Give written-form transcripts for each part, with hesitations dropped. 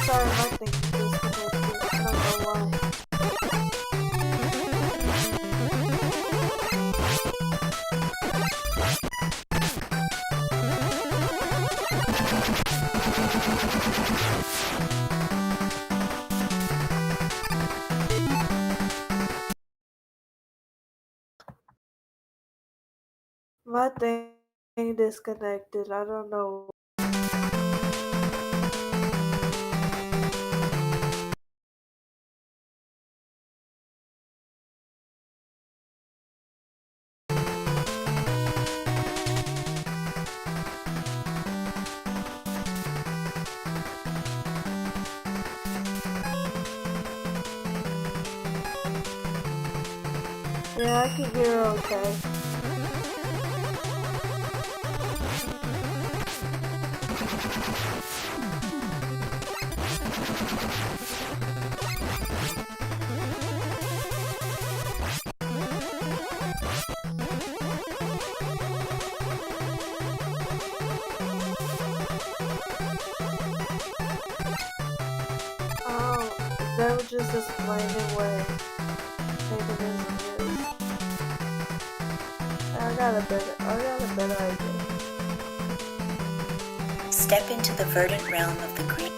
Sorry, my thing is disconnected. I don't know why. My thing disconnected. I don't know. Yeah, I can hear okay. They were just explaining what paganism is. I got a better idea. Step into the verdant realm of the green.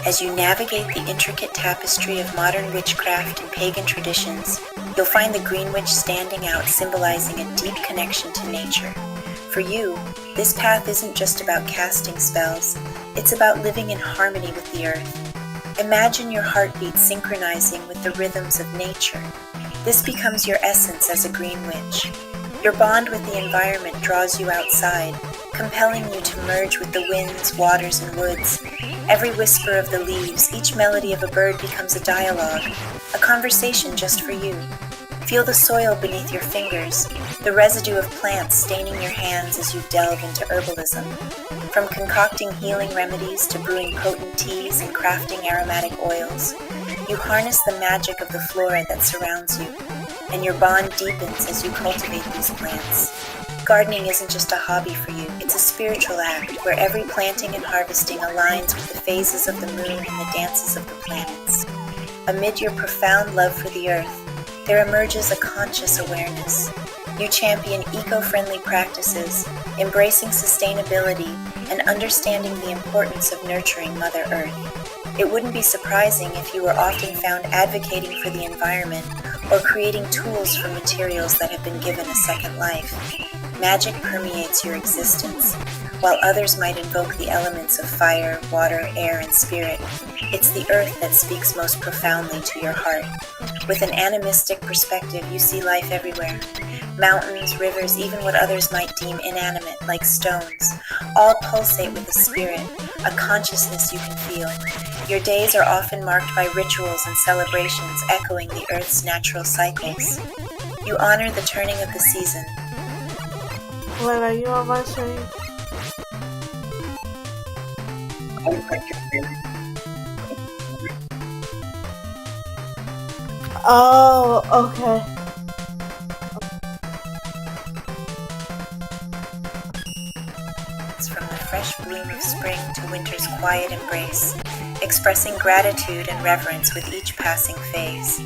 As you navigate the intricate tapestry of modern witchcraft and pagan traditions, you'll find the green witch standing out, symbolizing a deep connection to nature. For you, this path isn't just about casting spells, it's about living in harmony with the earth. Imagine your heartbeat synchronizing with the rhythms of nature. This becomes your essence as a green witch. Your bond with the environment draws you outside, compelling you to merge with the winds, waters, and woods. Every whisper of the leaves, each melody of a bird becomes a dialogue, a conversation just for you. Feel the soil beneath your fingers, the residue of plants staining your hands as you delve into herbalism. From concocting healing remedies to brewing potent teas and crafting aromatic oils, you harness the magic of the flora that surrounds you, and your bond deepens as you cultivate these plants. Gardening isn't just a hobby for you, it's a spiritual act where every planting and harvesting aligns with the phases of the moon and the dances of the planets. Amid your profound love for the earth, there emerges a conscious awareness. You champion eco-friendly practices, embracing sustainability and understanding the importance of nurturing Mother Earth. It wouldn't be surprising if you were often found advocating for the environment or creating tools from materials that have been given a second life. Magic permeates your existence. While others might invoke the elements of fire, water, air, and spirit, it's the earth that speaks most profoundly to your heart. With an animistic perspective, you see life everywhere. Mountains, rivers, even what others might deem inanimate, like stones, all pulsate with a spirit, a consciousness you can feel. Your days are often marked by rituals and celebrations echoing the earth's natural cycles. You honor the turning of the season. Wait, are you on my screen? Oh, okay. From the fresh bloom of spring to winter's quiet embrace, expressing gratitude and reverence with each passing phase.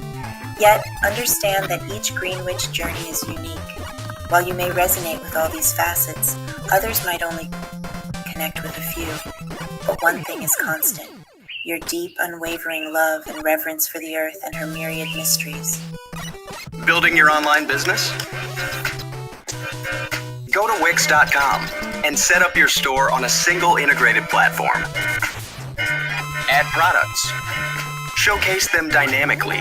Yet, understand that each green witch journey is unique. While you may resonate with all these facets, others might only connect with a few. But one thing is constant: your deep, unwavering love and reverence for the earth and her myriad mysteries. Building your online business? Go to Wix.com and set up your store on a single integrated platform. Add products, showcase them dynamically,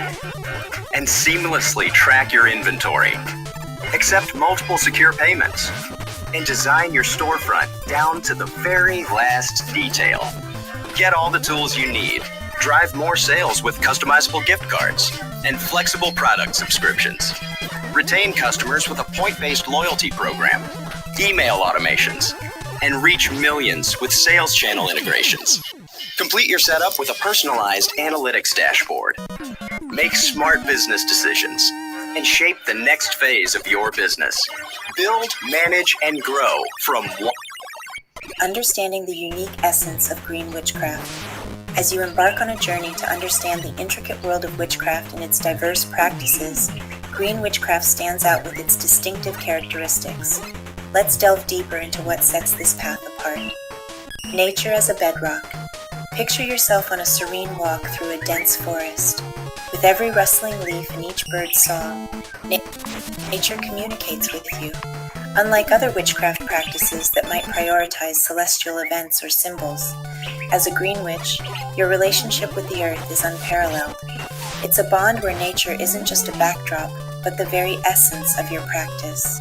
and seamlessly track your inventory. Accept multiple secure payments, and design your storefront down to the very last detail. Get all the tools you need. Drive more sales with customizable gift cards and flexible product subscriptions. Retain customers with a point-based loyalty program, email automations, and reach millions with sales channel integrations. Complete your setup with a personalized analytics dashboard. Make smart business decisions and shape the next phase of your business. Build, manage, and grow from one. Understanding the unique essence of green witchcraft. As you embark on a journey to understand the intricate world of witchcraft and its diverse practices, green witchcraft stands out with its distinctive characteristics. Let's delve deeper into what sets this path apart. Nature as a bedrock. Picture yourself on a serene walk through a dense forest. With every rustling leaf and each bird's song, nature communicates with you. Unlike other witchcraft practices that might prioritize celestial events or symbols, as a green witch, your relationship with the earth is unparalleled. It's a bond where nature isn't just a backdrop, but the very essence of your practice.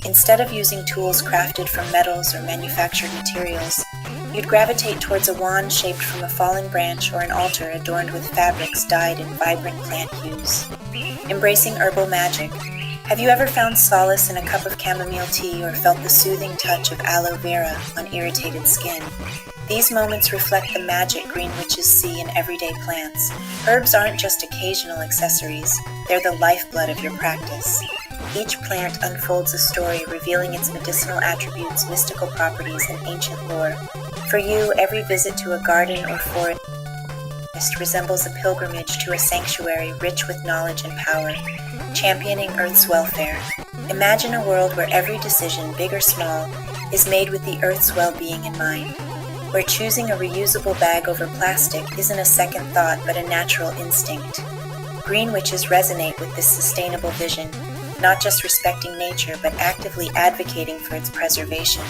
Instead of using tools crafted from metals or manufactured materials, you'd gravitate towards a wand shaped from a fallen branch or an altar adorned with fabrics dyed in vibrant plant hues. Embracing herbal magic. Have you ever found solace in a cup of chamomile tea or felt the soothing touch of aloe vera on irritated skin? These moments reflect the magic green witches see in everyday plants. Herbs aren't just occasional accessories, they're the lifeblood of your practice. Each plant unfolds a story revealing its medicinal attributes, mystical properties, and ancient lore. For you, every visit to a garden or forest resembles a pilgrimage to a sanctuary rich with knowledge and power, championing Earth's welfare. Imagine a world where every decision, big or small, is made with the Earth's well-being in mind. where choosing a reusable bag over plastic isn't a second thought but a natural instinct. Green witches resonate with this sustainable vision, not just respecting nature but actively advocating for its preservation.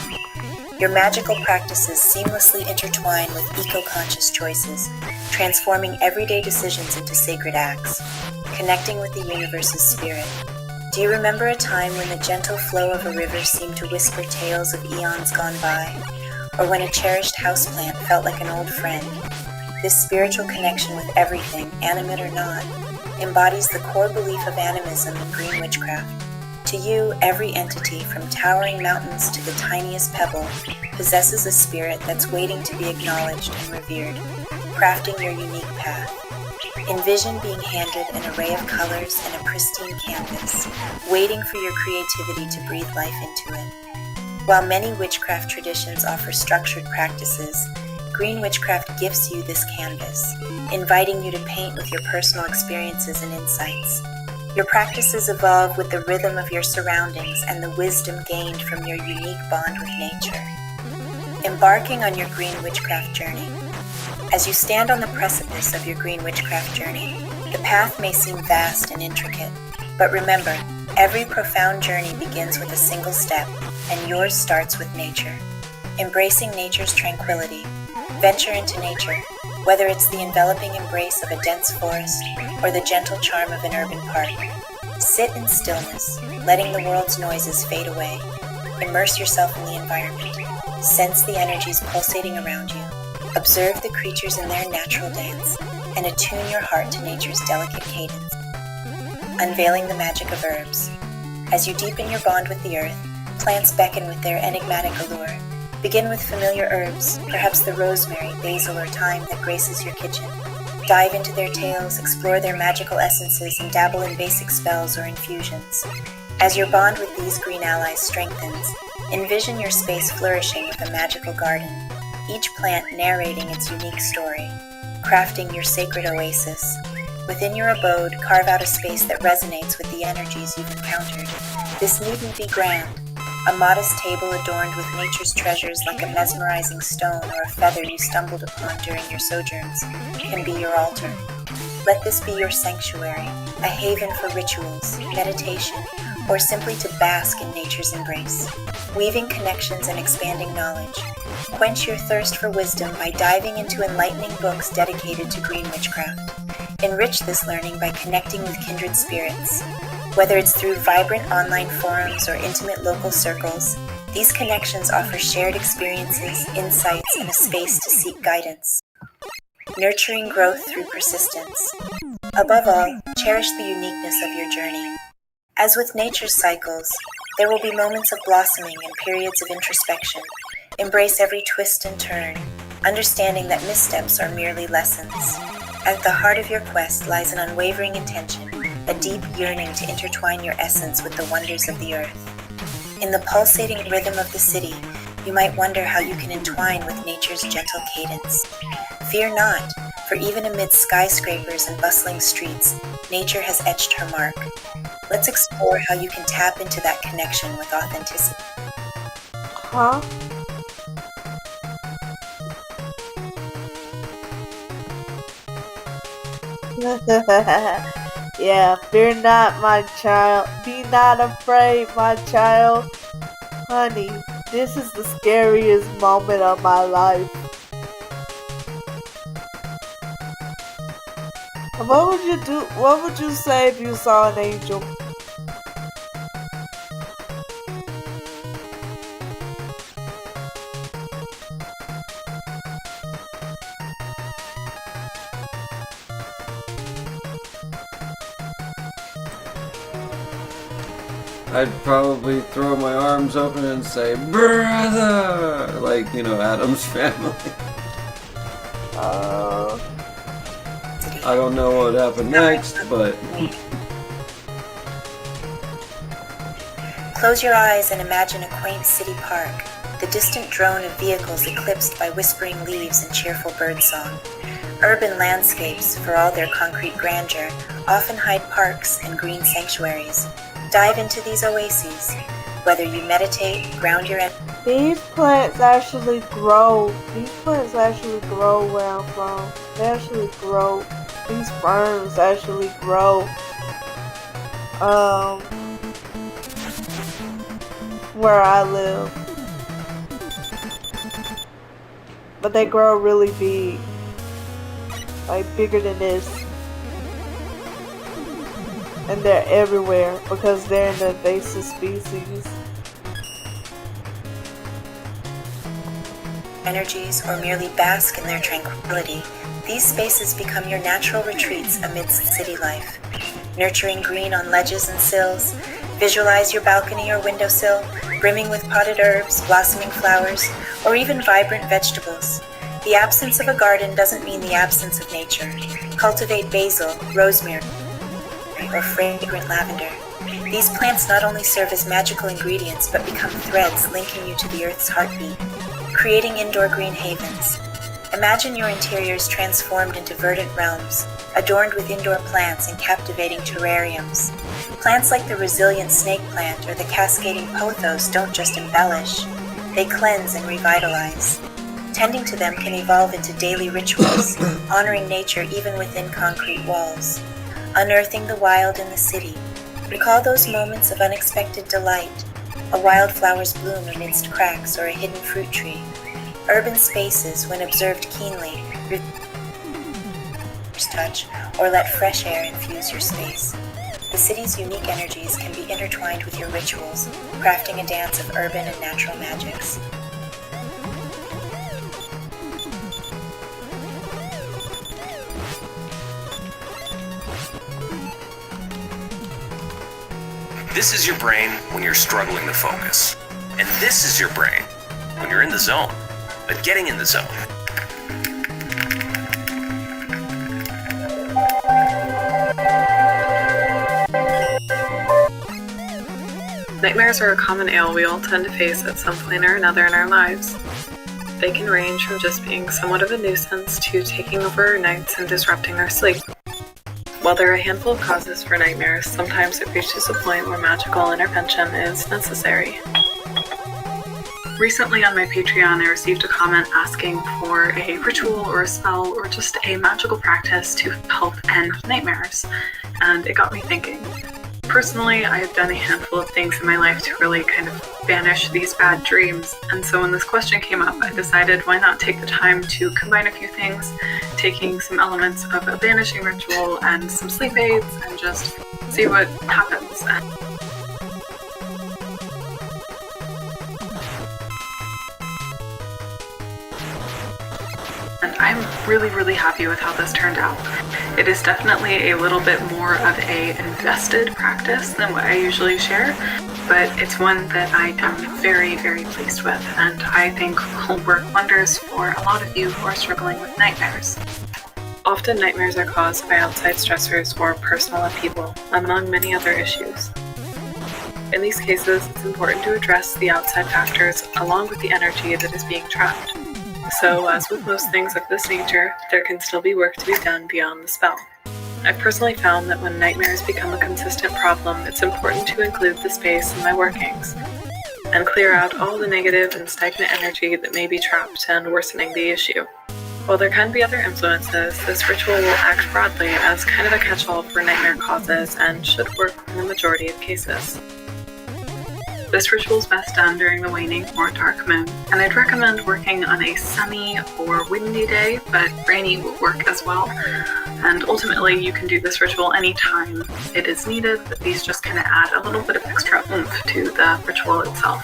Your magical practices seamlessly intertwine with eco-conscious choices, transforming everyday decisions into sacred acts, connecting with the universe's spirit. Do you remember a time when the gentle flow of a river seemed to whisper tales of eons gone by? Or when a cherished houseplant felt like an old friend? This spiritual connection with everything, animate or not, embodies the core belief of animism and green witchcraft. To you, every entity, from towering mountains to the tiniest pebble, possesses a spirit that's waiting to be acknowledged and revered, crafting your unique path. Envision being handed an array of colors and a pristine canvas, waiting for your creativity to breathe life into it. While many witchcraft traditions offer structured practices, green witchcraft gifts you this canvas, inviting you to paint with your personal experiences and insights. Your practices evolve with the rhythm of your surroundings and the wisdom gained from your unique bond with nature. Embarking on your green witchcraft journey. As you stand on the precipice of your green witchcraft journey, the path may seem vast and intricate, but remember, every profound journey begins with a single step, and yours starts with nature. Embracing nature's tranquility. Venture into nature, whether it's the enveloping embrace of a dense forest or the gentle charm of an urban park. Sit in stillness, letting the world's noises fade away. Immerse yourself in the environment. Sense the energies pulsating around you. Observe the creatures in their natural dance, and attune your heart to nature's delicate cadence. Unveiling the magic of herbs. As you deepen your bond with the earth, plants beckon with their enigmatic allure. Begin with familiar herbs, perhaps the rosemary, basil, or thyme that graces your kitchen. Dive into their tales, explore their magical essences, and dabble in basic spells or infusions. As your bond with these green allies strengthens, envision your space flourishing with a magical garden, each plant narrating its unique story, crafting your sacred oasis. Within your abode, carve out a space that resonates with the energies you've encountered. This needn't be grand. A modest table adorned with nature's treasures like a mesmerizing stone or a feather you stumbled upon during your sojourns can be your altar. Let this be your sanctuary, a haven for rituals, meditation, or simply to bask in nature's embrace. Weaving connections and expanding knowledge. Quench your thirst for wisdom by diving into enlightening books dedicated to green witchcraft. Enrich this learning by connecting with kindred spirits. Whether it's through vibrant online forums or intimate local circles, these connections offer shared experiences, insights, and a space to seek guidance. Nurturing growth through persistence. Above all, cherish the uniqueness of your journey. As with nature's cycles, there will be moments of blossoming and periods of introspection. Embrace every twist and turn, understanding that missteps are merely lessons. At the heart of your quest lies an unwavering intention, a deep yearning to intertwine your essence with the wonders of the earth. In the pulsating rhythm of the city, you might wonder how you can entwine with nature's gentle cadence. Fear not, for even amid skyscrapers and bustling streets, nature has etched her mark. Let's explore how you can tap into that connection with authenticity. Huh? Yeah, fear not, my child. Be not afraid, my child. Honey, this is the scariest moment of my life. What would you do? What would you say if you saw an angel? I'd probably throw my arms open and say, "Brother!" Like, Adam's Family. I don't know what happened next, but... Close your eyes and imagine a quaint city park, the distant drone of vehicles eclipsed by whispering leaves and cheerful birdsong. Urban landscapes, for all their concrete grandeur, often hide parks and green sanctuaries. Dive into these oases. Whether you meditate, ground your energy. These plants actually grow. These plants actually grow where I'm from. They actually grow. These ferns actually grow. Where I live. But they grow really big. Like bigger than this. And they're everywhere because they're an invasive species. Energies or merely bask in their tranquility, these spaces become your natural retreats amidst city life. Nurturing green on ledges and sills, visualize your balcony or windowsill brimming with potted herbs, blossoming flowers, or even vibrant vegetables. The absence of a garden doesn't mean the absence of nature. Cultivate basil, rosemary, or fragrant lavender. These plants not only serve as magical ingredients, but become threads linking you to the earth's heartbeat. Creating indoor green havens. Imagine your interiors transformed into verdant realms, adorned with indoor plants and captivating terrariums. Plants like the resilient snake plant or the cascading pothos don't just embellish, they cleanse and revitalize. Tending to them can evolve into daily rituals, honoring nature even within concrete walls. Unearthing the wild in the city. Recall those moments of unexpected delight, a wildflower's bloom amidst cracks or a hidden fruit tree. Urban spaces, when observed keenly, touch or let fresh air infuse your space. The city's unique energies can be intertwined with your rituals, crafting a dance of urban and natural magics. This is your brain when you're struggling to focus. And this is your brain when you're in the zone, but getting in the zone. Nightmares are a common ail we all tend to face at some point or another in our lives. They can range from just being somewhat of a nuisance to taking over our nights and disrupting our sleep. While there are a handful of causes for nightmares, sometimes it reaches a point where magical intervention is necessary. Recently on my Patreon, I received a comment asking for a ritual or a spell or just a magical practice to help end nightmares, and it got me thinking. Personally, I have done a handful of things in my life to really kind of banish these bad dreams, and so when this question came up, I decided why not take the time to combine a few things, taking some elements of a banishing ritual and some sleep aids, and just see what happens. And I'm really happy with how this turned out. It is definitely a little bit more of a invested practice than what I usually share, but it's one that I am very pleased with, and I think will work wonders for a lot of you who are struggling with nightmares. Often nightmares are caused by outside stressors or personal upheaval, among many other issues. In these cases, it's important to address the outside factors along with the energy that is being trapped. So, as with most things of this nature, there can still be work to be done beyond the spell. I've personally found that when nightmares become a consistent problem, it's important to include the space in my workings, and clear out all the negative and stagnant energy that may be trapped and worsening the issue. While there can be other influences, this ritual will act broadly as kind of a catch-all for nightmare causes and should work in the majority of cases. This ritual is best done during the waning or dark moon, and I'd recommend working on a sunny or windy day, but rainy will work as well. And ultimately, you can do this ritual anytime it is needed, but these just kind of add a little bit of extra oomph to the ritual itself.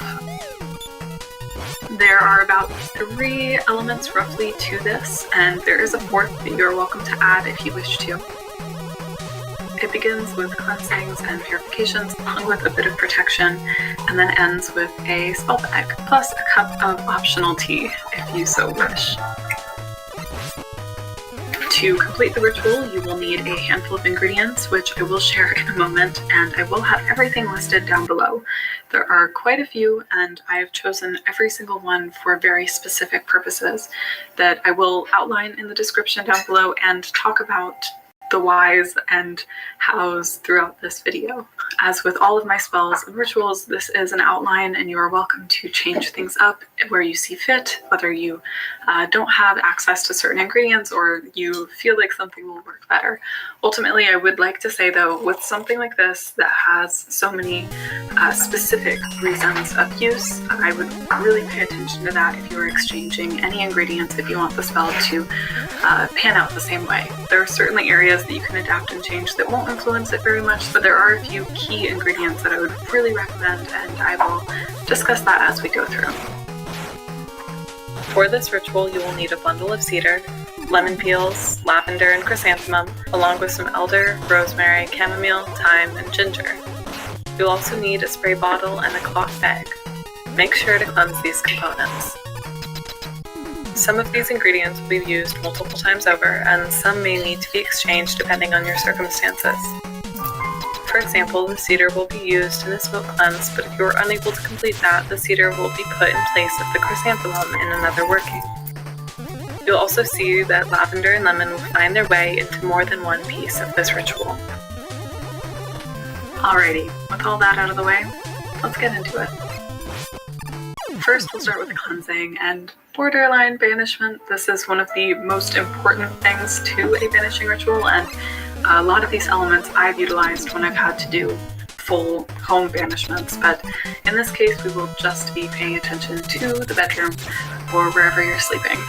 There are about 3 elements roughly to this, and there is a 4th that you're welcome to add if you wish to. It begins with cleansings and purifications, along with a bit of protection, and then ends with a spell bag, plus a cup of optional tea, if you so wish. To complete the ritual, you will need a handful of ingredients, which I will share in a moment, and I will have everything listed down below. There are quite a few, and I have chosen every single one for very specific purposes that I will outline in the description down below and talk about the whys and hows throughout this video. As with all of my spells and rituals, this is an outline and you are welcome to change things up where you see fit, whether you don't have access to certain ingredients or you feel like something will work better. Ultimately, I would like to say though, with something like this that has so many specific reasons of use, I would really pay attention to that if you are exchanging any ingredients if you want the spell to pan out the same way. There are certainly areas that you can adapt and change that won't influence it very much, but there are a few key ingredients that I would really recommend, and I will discuss that as we go through. For this ritual, you will need a bundle of cedar, lemon peels, lavender, and chrysanthemum, along with some elder, rosemary, chamomile, thyme, and ginger. You'll also need a spray bottle and a cloth bag. Make sure to cleanse these components. Some of these ingredients will be used multiple times over, and some may need to be exchanged depending on your circumstances. For example, the cedar will be used in a smoke cleanse, but if you are unable to complete that, the cedar will be put in place of the chrysanthemum in another working. You'll also see that lavender and lemon will find their way into more than one piece of this ritual. Alrighty, with all that out of the way, let's get into it. First, we'll start with cleansing and borderline banishment. This is one of the most important things to a banishing ritual, and a lot of these elements I've utilized when I've had to do full home banishments, but in this case we will just be paying attention to the bedroom or wherever you're sleeping.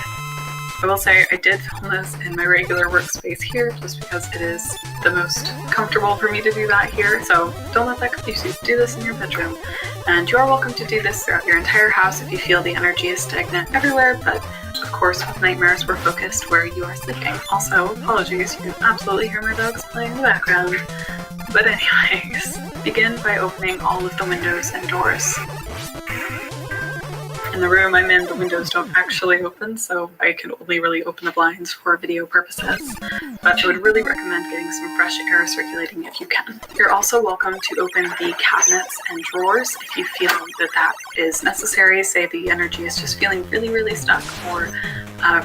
I will say I did film this in my regular workspace here just because it is the most comfortable for me to do that here, so don't let that confuse you. Do this in your bedroom, and you are welcome to do this throughout your entire house if you feel the energy is stagnant everywhere, but of course with nightmares we're focused where you are sleeping. Also, apologies, you can absolutely hear my dogs playing in the background. But anyways, begin by opening all of the windows and doors. In the room I'm in, the windows don't actually open, so I can only really open the blinds for video purposes, but I would really recommend getting some fresh air circulating if you can. You're also welcome to open the cabinets and drawers if you feel that that is necessary. Say the energy is just feeling really, really stuck or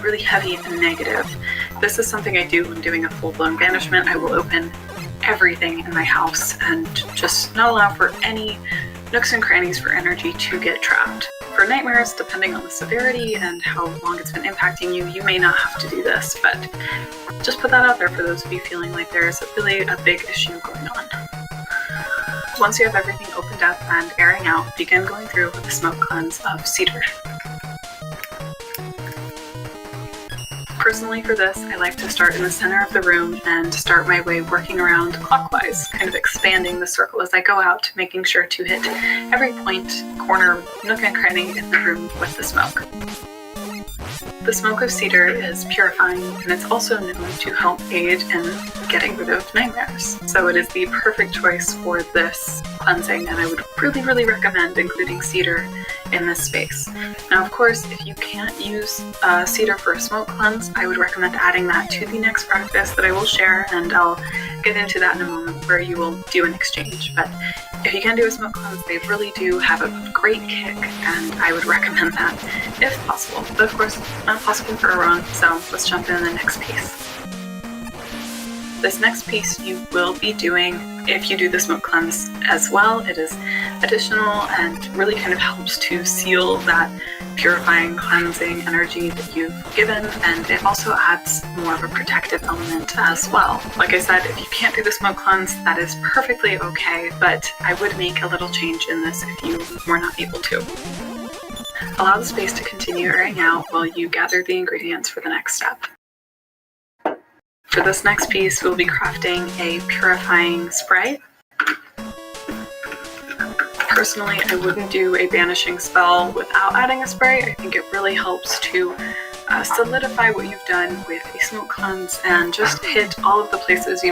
really heavy and negative. This is something I do when doing a full-blown banishment. I will open everything in my house and just not allow for any nooks and crannies for energy to get trapped. For nightmares, depending on the severity and how long it's been impacting you, you may not have to do this, but just put that out there for those of you feeling like there's really a big issue going on. Once you have everything opened up and airing out, begin going through with a smoke cleanse of cedar. Personally for this, I like to start in the center of the room and start my way working around clockwise, kind of expanding the circle as I go out, making sure to hit every point, corner, nook and cranny in the room with the smoke. The smoke of cedar is purifying, and it's also known to help aid in getting rid of nightmares. So it is the perfect choice for this cleansing, and I would really, really recommend including cedar in this space. Now, of course, if you can't use cedar for a smoke cleanse, I would recommend adding that to the next practice that I will share, and I'll get into that in a moment where you will do an exchange. But if you can do a smoke cleanse, they really do have a great kick, and I would recommend that if possible. But of course, not possible for everyone, so let's jump into the next piece. This next piece you will be doing if you do the smoke cleanse as well. It is additional and really kind of helps to seal that purifying, cleansing energy that you've given, and it also adds more of a protective element as well. Like I said, if you can't do the smoke cleanse, that is perfectly okay, but I would make a little change in this if you were not able to. Allow the space to continue airing out while you gather the ingredients for the next step. For this next piece, we'll be crafting a purifying spray. Personally, I wouldn't do a banishing spell without adding a spray. I think it really helps to solidify what you've done with a smoke cleanse and just hit all of the places you